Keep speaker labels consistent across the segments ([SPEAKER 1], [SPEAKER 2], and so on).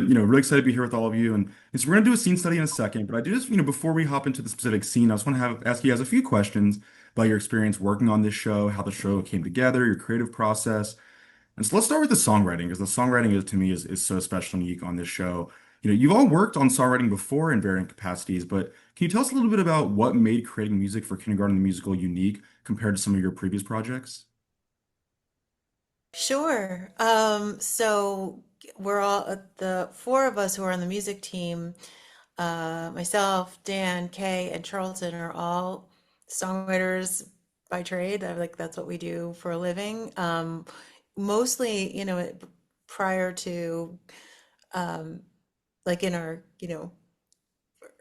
[SPEAKER 1] Really excited to be here with all of you. And so we're going to do a scene study in a second, but I do just, before we hop into the specific scene, I just want to ask you guys a few questions about your experience working on this show, how the show came together, your creative process. And so let's start with the songwriting, because the songwriting is, to me, is so special and unique on this show. You've all worked on songwriting before in varying capacities, but can you tell us a little bit about what made creating music for Kindergarten the Musical unique compared to some of your previous projects?
[SPEAKER 2] Sure. So we're all the four of us who are on the music team, myself, Dan, Kay, and Charlton are all songwriters by trade. Like that's what we do for a living. Mostly, prior to like in our,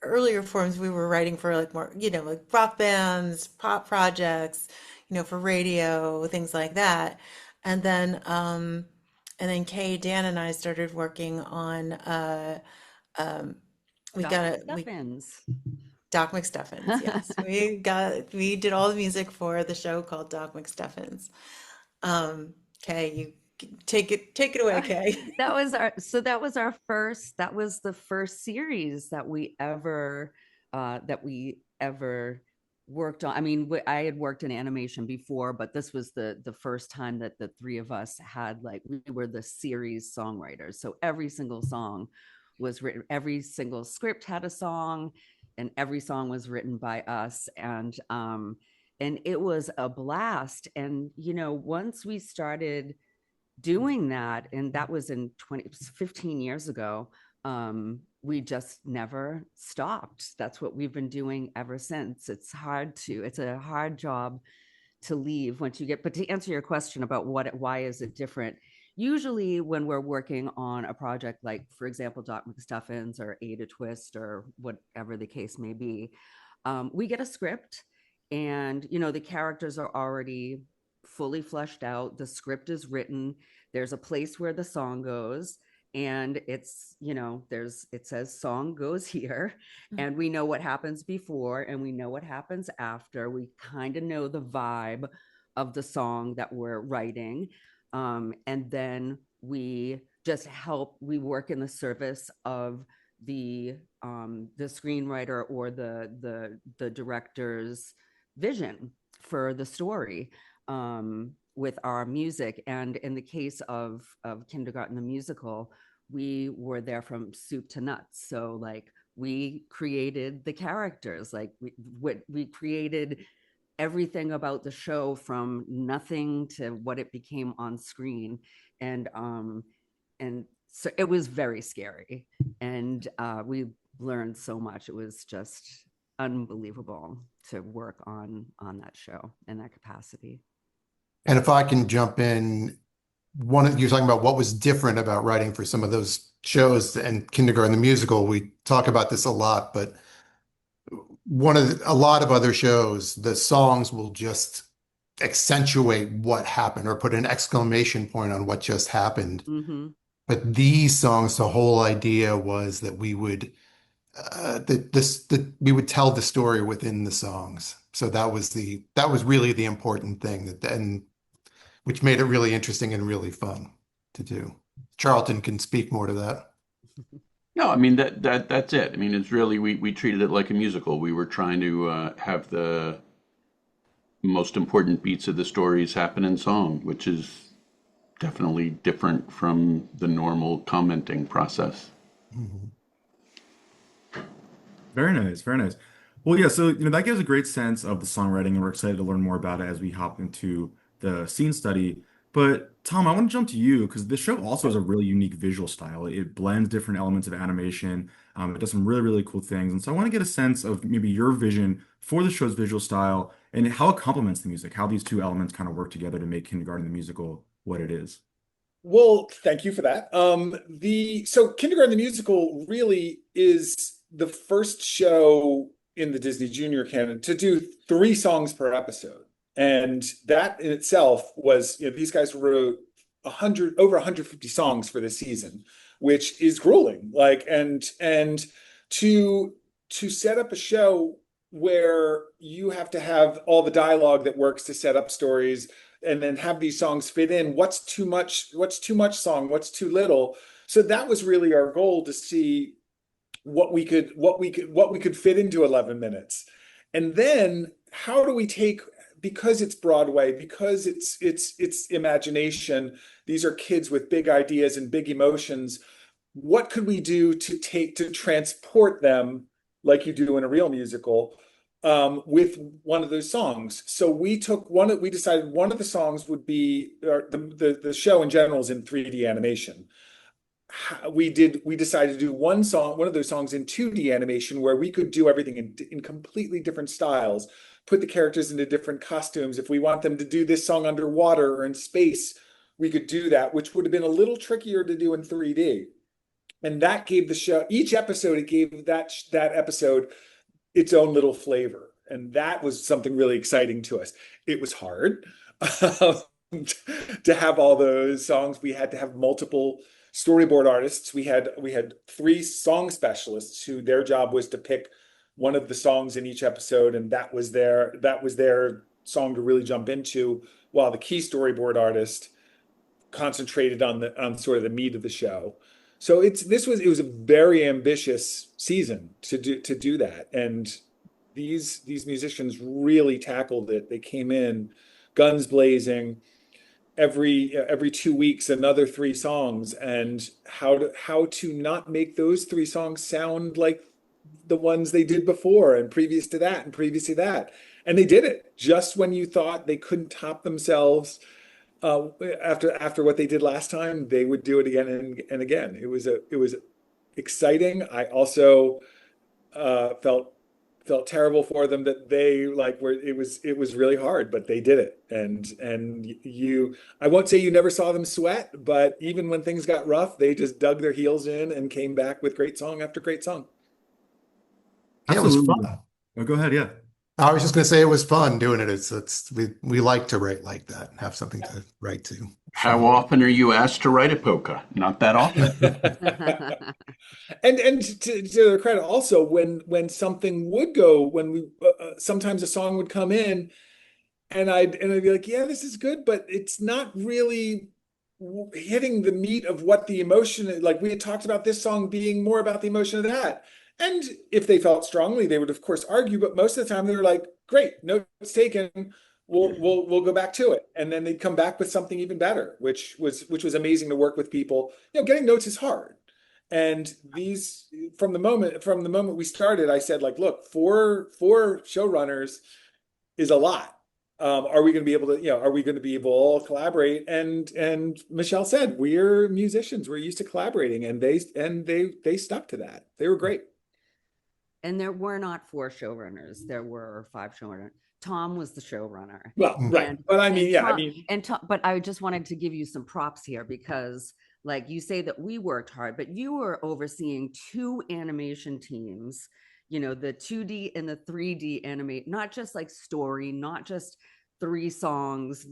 [SPEAKER 2] earlier forms, we were writing for like more, like rock bands, pop projects, for radio, things like that. And then, um, and then Kay, Dan, and I started working on, um, we
[SPEAKER 3] Doc
[SPEAKER 2] got we
[SPEAKER 3] McStuffins.
[SPEAKER 2] Doc McStuffins. Yes, we did all the music for the show called Doc McStuffins. Kay, take it away, Kay.
[SPEAKER 3] That was the first series that we ever worked on. I mean, I had worked in animation before, but this was the first time that the three of us had, like, we were the series songwriters. So every single song was written, every single script had a song, and every song was written by us. And it was a blast. And once we started doing that, and that was in 15 years ago, we just never stopped. That's what we've been doing ever since. It's a hard job to leave once you get, but to answer your question about why is it different, usually when we're working on a project like, for example, Doc McStuffins or Ada Twist or whatever the case may be, we get a script, and the characters are already fully fleshed out. The script is written. There's a place where the song goes, and it says song goes here, and we know what happens before and we know what happens after. We kind of know the vibe of the song that we're writing, and then we work in the service of the screenwriter or the director's vision for the story, with our music. And in the case of Kindergarten the Musical, we were there from soup to nuts. So, like, we created the characters, like we created everything about the show from nothing to what it became on screen. And so it was very scary, and we learned so much. It was just unbelievable to work on that show in that capacity.
[SPEAKER 4] And if I can jump in, you're talking about what was different about writing for some of those shows and Kindergarten the Musical. We talk about this a lot, but a lot of other shows, the songs will just accentuate what happened or put an exclamation point on what just happened.
[SPEAKER 3] Mm-hmm.
[SPEAKER 4] But these songs, the whole idea was that we would we would tell the story within the songs. So that was really the important thing, and which made it really interesting and really fun to do. Charlton can speak more to that.
[SPEAKER 5] No, I mean that's it. I mean, it's really we treated it like a musical. We were trying to have the most important beats of the stories happen in song, which is definitely different from the normal commenting process.
[SPEAKER 4] Mhm.
[SPEAKER 1] Very nice, very nice. Well, yeah, so that gives a great sense of the songwriting, and we're excited to learn more about it as we hop into the scene study. But Tom, I want to jump to you because the show also has a really unique visual style. It blends different elements of animation. It does some really, really cool things. And so I want to get a sense of maybe your vision for the show's visual style and how it complements the music, how these two elements kind of work together to make Kindergarten the Musical what it is.
[SPEAKER 6] Well, thank you for that. So Kindergarten the Musical really is the first show in the Disney Junior canon to do 3 songs per episode. And that in itself was, these guys wrote over 150 songs for the season, which is grueling. Like, and to set up a show where you have to have all the dialogue that works to set up stories and then have these songs fit in. What's too much song? What's too little? So that was really our goal, to see what we could fit into 11 minutes. And then how do we take, because it's Broadway, because it's imagination, these are kids with big ideas and big emotions, what could we do to transport them like you do in a real musical, with one of those songs? So we decided one of the songs would be, or the show in general is in 3D animation. We decided to do one of those songs in 2D animation, where we could do everything in completely different styles, put the characters into different costumes. If we want them to do this song underwater or in space, we could do that, which would have been a little trickier to do in 3D. And that gave the show, each episode, it gave that episode its own little flavor. And that was something really exciting to us. It was hard to have all those songs. We had to have multiple storyboard artists. We had 3 song specialists who their job was to pick one of the songs in each episode, and that was their song to really jump into, while the key storyboard artist concentrated on sort of the meat of the show. So it was a very ambitious season to do that, and these musicians really tackled it. They came in guns blazing. Every 2 weeks, another 3 songs, and how to not make those 3 songs sound like the ones they did before and previous to that and previous to that. And they did it just when you thought they couldn't top themselves. After what they did last time, they would do it again and again. It was exciting. I also felt terrible for them that they it was really hard, but they did it. And I won't say you never saw them sweat, but even when things got rough, they just dug their heels in and came back with great song after great song.
[SPEAKER 4] Yeah, it was
[SPEAKER 1] Absolutely.
[SPEAKER 4] fun.
[SPEAKER 1] Oh, go ahead. Yeah.
[SPEAKER 4] I was just going to say it was fun doing it. We like to write like that and have something to write to.
[SPEAKER 5] How often are you asked to write a polka? Not that often.
[SPEAKER 6] And to their credit, also, when something would go, when we sometimes a song would come in, and I'd be like, yeah, this is good, but it's not really hitting the meat of what the emotion is. Like, we had talked about this song being more about the emotion of that. And if they felt strongly, they would of course argue, but most of the time they were like, great, notes taken. We'll go back to it. And then they'd come back with something even better, which was amazing to work with people. Getting notes is hard. And these, from the moment we started, I said, like, look, four showrunners is a lot. Are we going to be able to, are we going to be able to collaborate? And Michelle said, we're musicians, we're used to collaborating, and they stuck to that. They were great.
[SPEAKER 3] And there were not 4 showrunners. There were 5 showrunners. Tom was the showrunner.
[SPEAKER 6] Well, right. But I mean,
[SPEAKER 3] but I just wanted to give you some props here, because like you say that we worked hard, but you were overseeing 2 animation teams, the 2D and the 3D animate, not just like story, not just 3 songs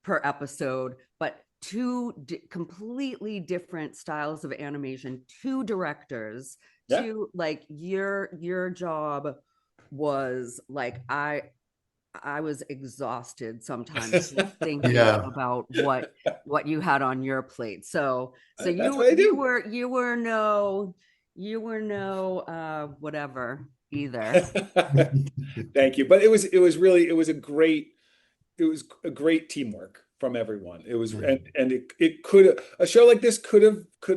[SPEAKER 3] per episode, but 2 completely different styles of animation, 2 directors.
[SPEAKER 6] Yeah.
[SPEAKER 3] Like your job was like, I was exhausted sometimes thinking about what you had on your plate. So you were no whatever either.
[SPEAKER 6] Thank you. But it was a great teamwork from everyone. It was, and it could, a show like this could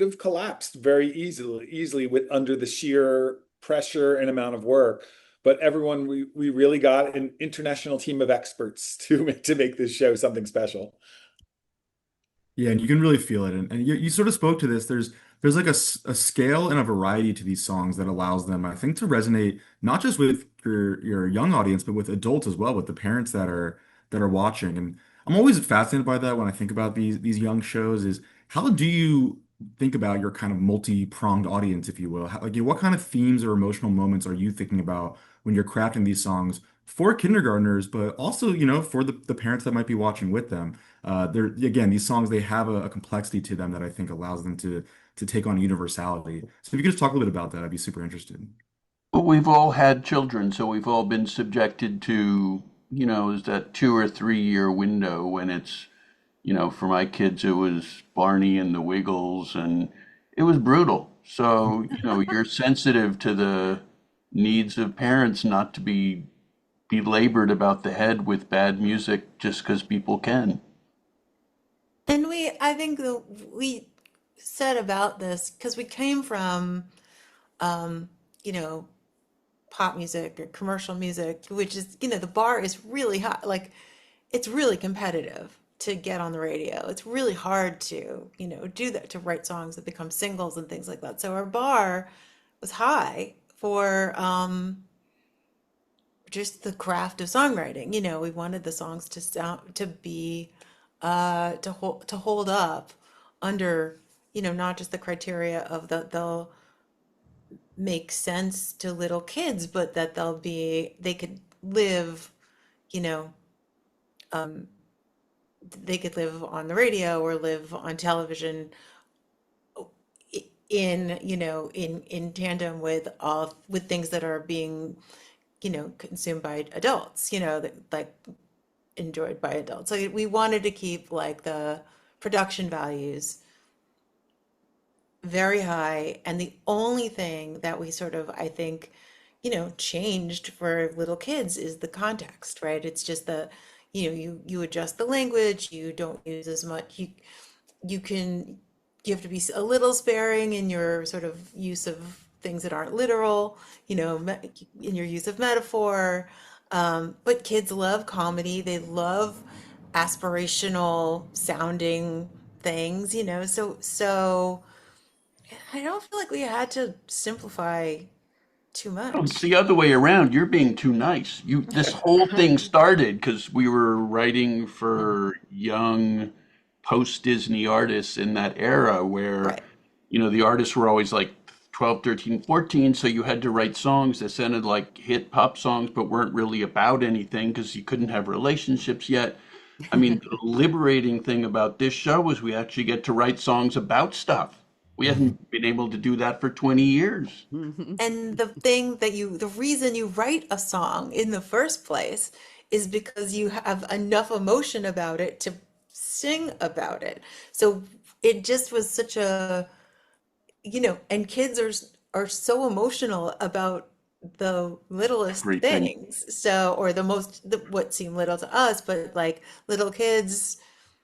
[SPEAKER 6] have collapsed very easily with under the sheer pressure and amount of work. But everyone, we really got an international team of experts to make this show something special.
[SPEAKER 1] Yeah, and you can really feel it. And you sort of spoke to this. There's like a scale and a variety to these songs that allows them, I think, to resonate not just with your young audience, but with adults as well, with the parents that are watching. And I'm always fascinated by that when I think about these young shows, is how do you think about your kind of multi-pronged audience, if you will? What kind of themes or emotional moments are you thinking about when you're crafting these songs for kindergartners, but also, for the parents that might be watching with them? These songs, they have a complexity to them that I think allows them to take on universality. So if you could just talk a little bit about that, I'd be super interested.
[SPEAKER 5] Well, we've all had children, so we've all been subjected to, is that 2 or 3 year window when it's, for my kids, it was Barney and the Wiggles, and, it was brutal. So, you're sensitive to the needs of parents not to be belabored about the head with bad music just because people can.
[SPEAKER 2] And I think that we said about this because we came from, um, you know, pop music or commercial music, which is, the bar is really high. Like, it's really competitive to get on the radio. It's really hard to, do that, to write songs that become singles and things like that. So our bar was high for just the craft of songwriting. We wanted the songs to sound to be to hold up under, not just the criteria of that they'll make sense to little kids, but that they could live, you know, they could live on the radio or live on television in, in tandem with things that are being, consumed by adults, that like enjoyed by adults. So we wanted to keep like the production values very high. And the only thing that we sort of, I think, changed for little kids is the context, right? It's just you adjust the language, you don't use as much, you have to be a little sparing in your sort of use of things that aren't literal, in your use of metaphor. But kids love comedy. They love aspirational sounding things, so I don't feel like we had to simplify too
[SPEAKER 5] No, it's
[SPEAKER 2] much.
[SPEAKER 5] the other way around. You're being too nice. This whole thing started because we were writing for young post-Disney artists in that era where,
[SPEAKER 2] Right.
[SPEAKER 5] the artists were always like 12, 13, 14. So you had to write songs that sounded like hit pop songs, but weren't really about anything because you couldn't have relationships yet. I mean, the liberating thing about this show is we actually get to write songs about stuff. We hadn't been able to do that for 20 years.
[SPEAKER 2] And the reason you write a song in the first place is because you have enough emotion about it to sing about it. So it just was such a, and kids are so emotional about the littlest
[SPEAKER 5] Everything.
[SPEAKER 2] things. So, or what seem little to us, but like little kids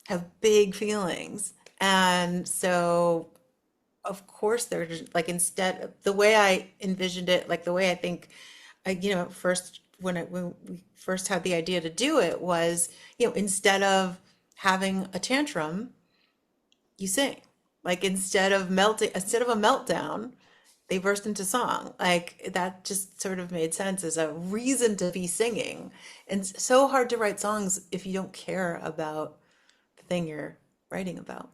[SPEAKER 2] have big feelings. And so of course they're just like, instead, the way I envisioned it, like the way I think first when we first had the idea to do it was, instead of having a tantrum, you sing. Like instead of a meltdown, they burst into song. Like that just sort of made sense as a reason to be singing. And it's so hard to write songs if you don't care about the thing you're writing about.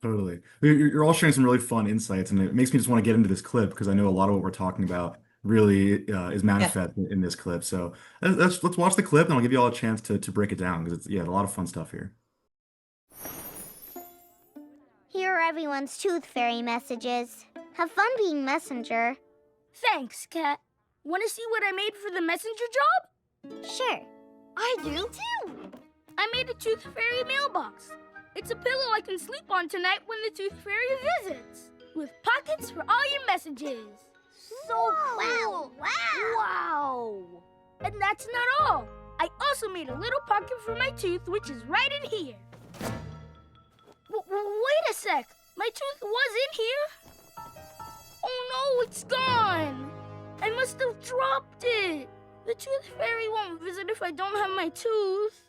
[SPEAKER 1] Totally. You're all sharing some really fun insights, and it makes me just want to get into this clip because I know a lot of what we're talking about really is
[SPEAKER 2] Yeah.
[SPEAKER 1] manifest in this clip. So let's watch the clip, and I'll give you all a chance to break it down because it's a lot of fun stuff here.
[SPEAKER 7] Here are everyone's tooth fairy messages. Have fun being messenger.
[SPEAKER 8] Thanks, Kat. Want to see what I made for the messenger job?
[SPEAKER 7] Sure.
[SPEAKER 8] I do. Me too. I made a tooth fairy mailbox. It's a pillow I can sleep on tonight when the tooth fairy visits, with pockets for all your messages. So cool. Wow. And that's not all. I also made a little pocket for my tooth, which is right in here. Wait a sec. My tooth was in here? Oh no, it's gone. I must have dropped it. The tooth fairy won't visit if I don't have my tooth.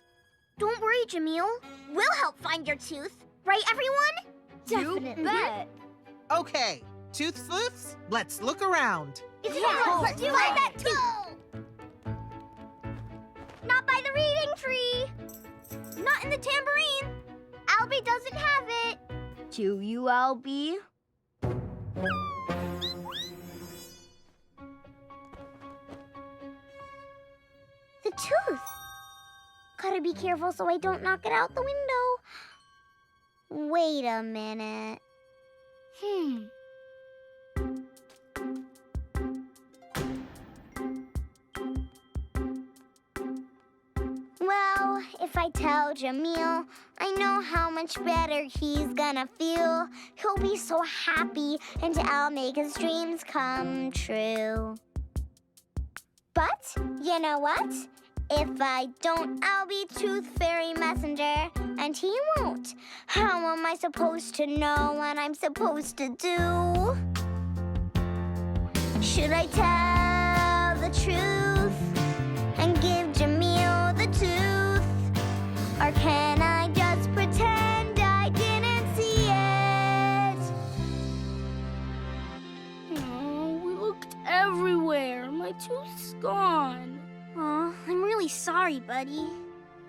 [SPEAKER 7] Don't worry, Jamil. We'll help find your tooth. Right, everyone?
[SPEAKER 8] Definitely. Bet.
[SPEAKER 9] Okay, tooth sleuths, let's look around.
[SPEAKER 7] Let's find that tooth. Not by the reading tree. Not in the tambourine. Albie doesn't have it.
[SPEAKER 8] Do you, Albie?
[SPEAKER 7] The tooth. Gotta be careful so I don't knock it out the window. Wait a minute. Well, Oh, if I tell Jamil, I know how much better he's gonna feel. He'll be so happy, and I'll make his dreams come true. But, you know what? If I don't, I'll be Tooth Fairy Messenger, and he won't. How am I supposed to know what I'm supposed to do? Should I tell the truth and give Jamil the tooth? Or can I just pretend I didn't see it?
[SPEAKER 8] Oh, we looked everywhere. My tooth's gone.
[SPEAKER 7] Aw, I'm really sorry, buddy.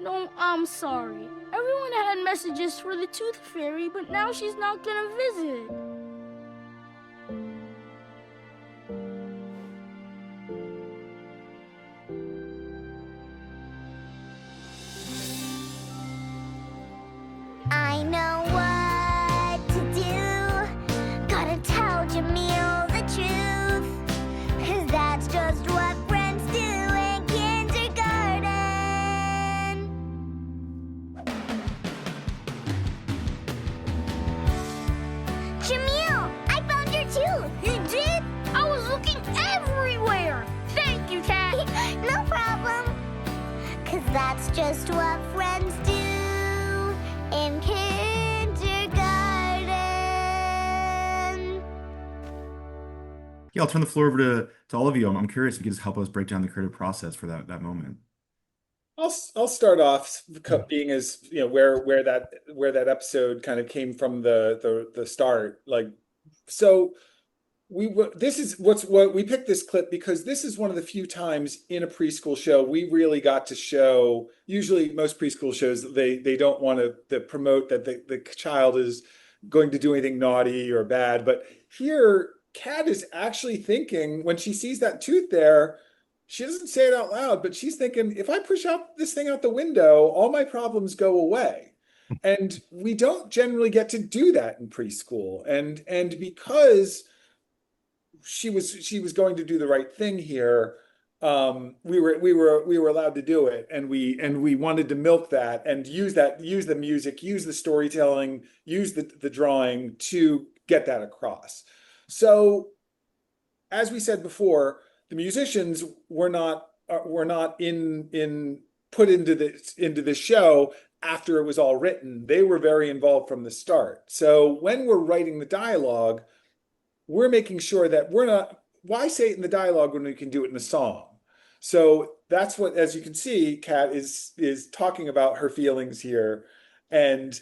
[SPEAKER 8] No, I'm sorry. Everyone had messages for the Tooth Fairy, but now she's not gonna visit.
[SPEAKER 7] I know what to do. Gotta tell Jamil the truth. 'Cause that's just what friends do in kindergarten. Jamil, I found your tooth.
[SPEAKER 8] You did? I was looking everywhere. Thank you, Cat.
[SPEAKER 7] No problem. 'Cause that's just what friends do in kindergarten.
[SPEAKER 1] Yeah, I'll turn the floor over to all of you. I'm curious if you could just help us break down the creative process for that moment.
[SPEAKER 6] I'll start off being as where that episode kind of came from the start. Like, so this is what we picked this clip because this is one of the few times in a preschool show we really got to show. Usually most preschool shows they don't want to promote that the child is going to do anything naughty or bad, but here Kat is actually thinking when she sees that tooth there. She doesn't say it out loud, but she's thinking, if I push out this thing out the window, all my problems go away. And we don't generally get to do that in preschool. And because she was going to do the right thing here, we were allowed to do it, and we wanted to milk that and use the music, use the storytelling, use the drawing to get that across. So, as we said before, the musicians were not in put into this show after it was all written. They were very involved from the start. So when we're writing the dialogue, we're making sure that we're not. Why say it in the dialogue when we can do it in a song? So that's what, as you can see, Kat is talking about her feelings here, and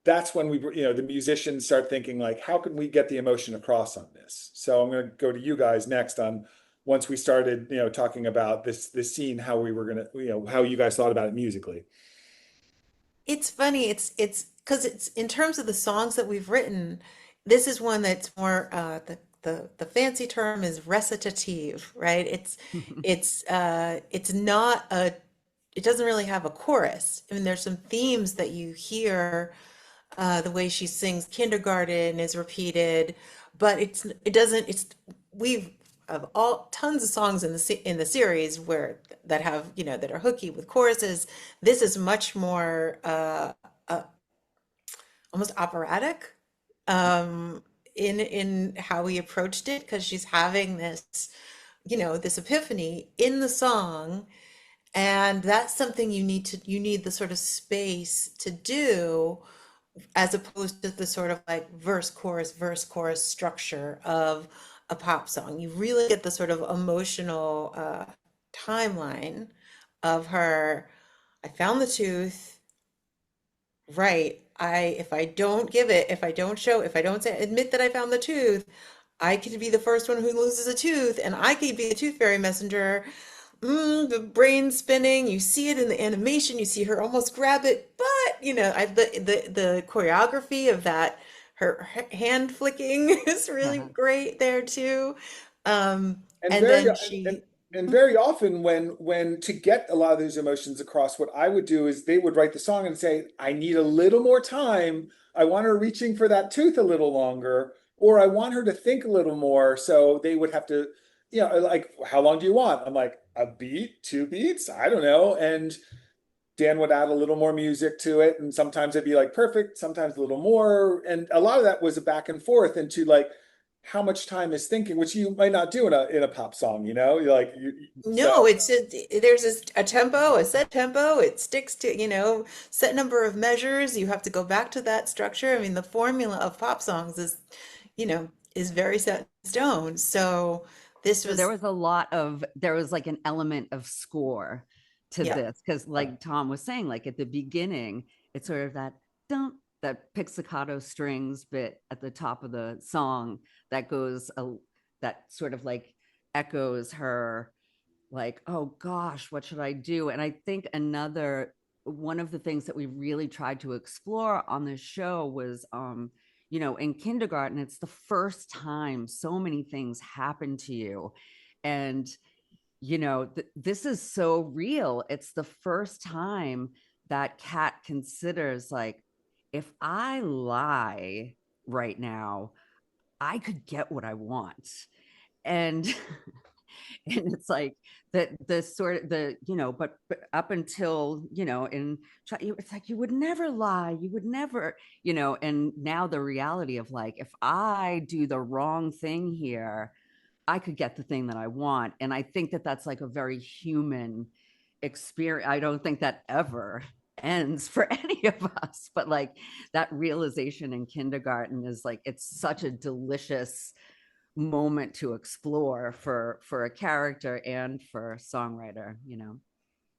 [SPEAKER 6] that's when the musicians start thinking like, how can we get the emotion across on this? So I'm going to go to you guys next on. Once we started, talking about this scene, how we were gonna, how you guys thought about it musically.
[SPEAKER 2] It's funny. It's because it's in terms of the songs that we've written. This is one that's more the fancy term is recitative, right? It's not it doesn't really have a chorus. I mean, there's some themes that you hear. The way she sings "Kindergarten" is repeated, but it doesn't. We've of all tons of songs in the series that have that are hooky with choruses. This is much more almost operatic in how we approached it, because she's having this this epiphany in the song, and that's something you need the sort of space to do, as opposed to the sort of like verse chorus structure of a pop song. You really get the sort of emotional timeline of her. I found the tooth, right? If I don't give it, if I don't admit that I found the tooth, I could be the first one who loses a tooth, and I could be the tooth fairy messenger. The brain spinning. You see it in the animation. You see her almost grab it, but the choreography of that. Her hand flicking is really great there too. And
[SPEAKER 6] very often when to get a lot of those emotions across, what I would do is they would write the song and say, I need a little more time. I want her reaching for that tooth a little longer, or I want her to think a little more. So they would have to, like, how long do you want? I'm like, a beat, 2 beats? I don't know. And Dan would add a little more music to it, and sometimes it'd be like perfect, sometimes a little more. And a lot of that was a back and forth into like how much time is thinking, which you might not do in a pop song, You're like
[SPEAKER 2] No, there's a tempo, a set tempo. It sticks to, set number of measures. You have to go back to that structure. I mean, the formula of pop songs is very set in stone. So this
[SPEAKER 3] So
[SPEAKER 2] was,
[SPEAKER 3] there was like an element of score to
[SPEAKER 2] yeah,
[SPEAKER 3] this, because like Tom was saying, like at the beginning, it's sort of that pizzicato strings bit at the top of the song that goes that sort of like echoes her like, oh gosh, what should I do? And I think one of the things that we really tried to explore on this show was in kindergarten, it's the first time so many things happen to you, and this is so real. It's the first time that Kat considers, like, if I lie right now, I could get what I want. And and it's like the sort of but up until it's like you would never lie, you would never, and now the reality of like, if I do the wrong thing here, I could get the thing that I want. And I think that that's like a very human experience. I don't think that ever ends for any of us, but like that realization in kindergarten is like, it's such a delicious moment to explore for a character and for a songwriter.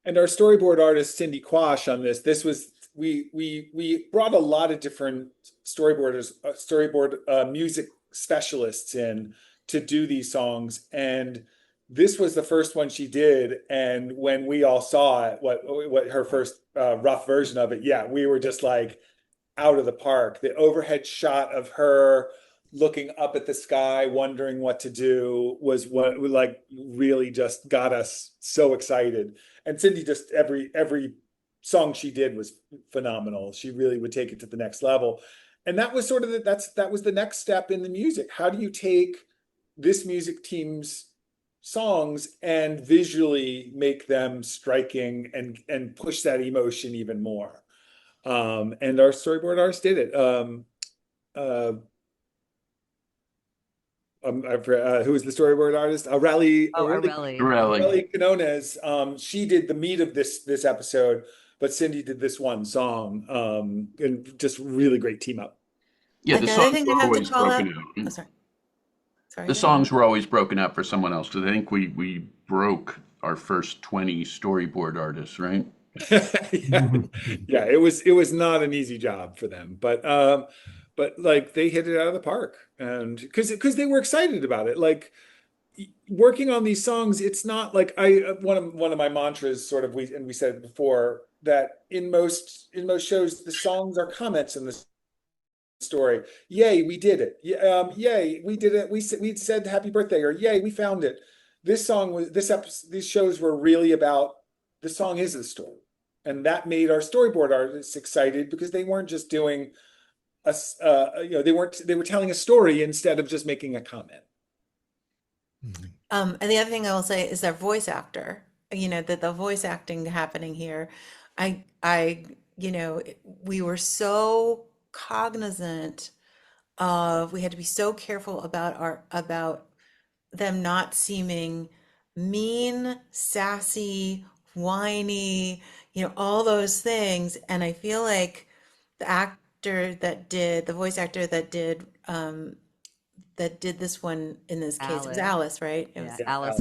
[SPEAKER 6] And our storyboard artist Cindy Quash on this was we brought a lot of different storyboard music specialists in to do these songs, and this was the first one she did. And when we all saw it, what her first rough version of it, yeah, we were just like out of the park. The overhead shot of her looking up at the sky, wondering what to do, was what like really just got us so excited. And Cindy, just every song she did was phenomenal. She really would take it to the next level. And that was sort of that was the next step in the music. How do you take this music team's songs and visually make them striking and push that emotion even more? And our storyboard artist did it. Who was the storyboard artist? Aurelie Canones. She did the meat of this episode, but Cindy did this one song. And just really great team up.
[SPEAKER 5] Yeah, the
[SPEAKER 2] another
[SPEAKER 5] songs
[SPEAKER 2] thing
[SPEAKER 5] were
[SPEAKER 2] I have to
[SPEAKER 5] always
[SPEAKER 2] call out.
[SPEAKER 5] broken out.
[SPEAKER 2] Oh, sorry.
[SPEAKER 5] The songs were always broken out for someone else, because I think we broke our first 20 storyboard artists, right?
[SPEAKER 6] Yeah, it was not an easy job for them, but like they hit it out of the park, and because they were excited about it. Like working on these songs, it's not like one of my mantras, sort of, we said it before, that in most shows the songs are comments in the story. Yay, we did it. Yay, we did it. We said happy birthday, or yay, we found it. These shows were really about the song is the story, and that made our storyboard artists excited, because they weren't just doing they were telling a story instead of just making a comment.
[SPEAKER 2] And the other thing I will say is our voice actor, that the voice acting happening here, we were so cognizant of, we had to be so careful about them not seeming mean, sassy, whiny, all those things. And I feel like the voice actor that did this one in this case, it was Alice, right? It was
[SPEAKER 3] Alice.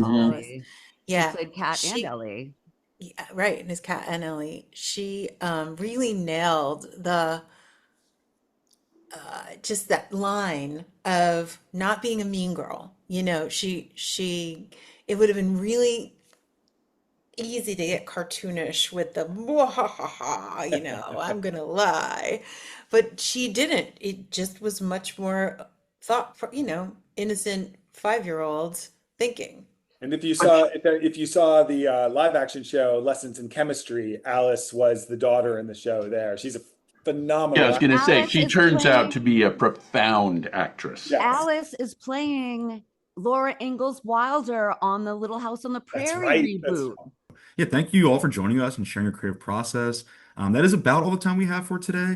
[SPEAKER 2] Yeah.
[SPEAKER 3] She played Kat and Ellie.
[SPEAKER 2] Yeah, right. And his Kat and Ellie. She really nailed the just that line of not being a mean girl. She it would have been really easy to get cartoonish with the I'm gonna lie, but she didn't. It just was much more innocent 5-year-olds thinking.
[SPEAKER 6] And if you saw the live action show Lessons in Chemistry, Alice was the daughter in the show there. She's a phenomenal.
[SPEAKER 5] Yeah, I was going to say,
[SPEAKER 3] Alice
[SPEAKER 5] she turns out to be a profound actress.
[SPEAKER 6] Yes.
[SPEAKER 3] Alice is playing Laura Ingalls Wilder on the Little House on the Prairie reboot.
[SPEAKER 1] Yeah, thank you all for joining us and sharing your creative process. That is about all the time we have for today.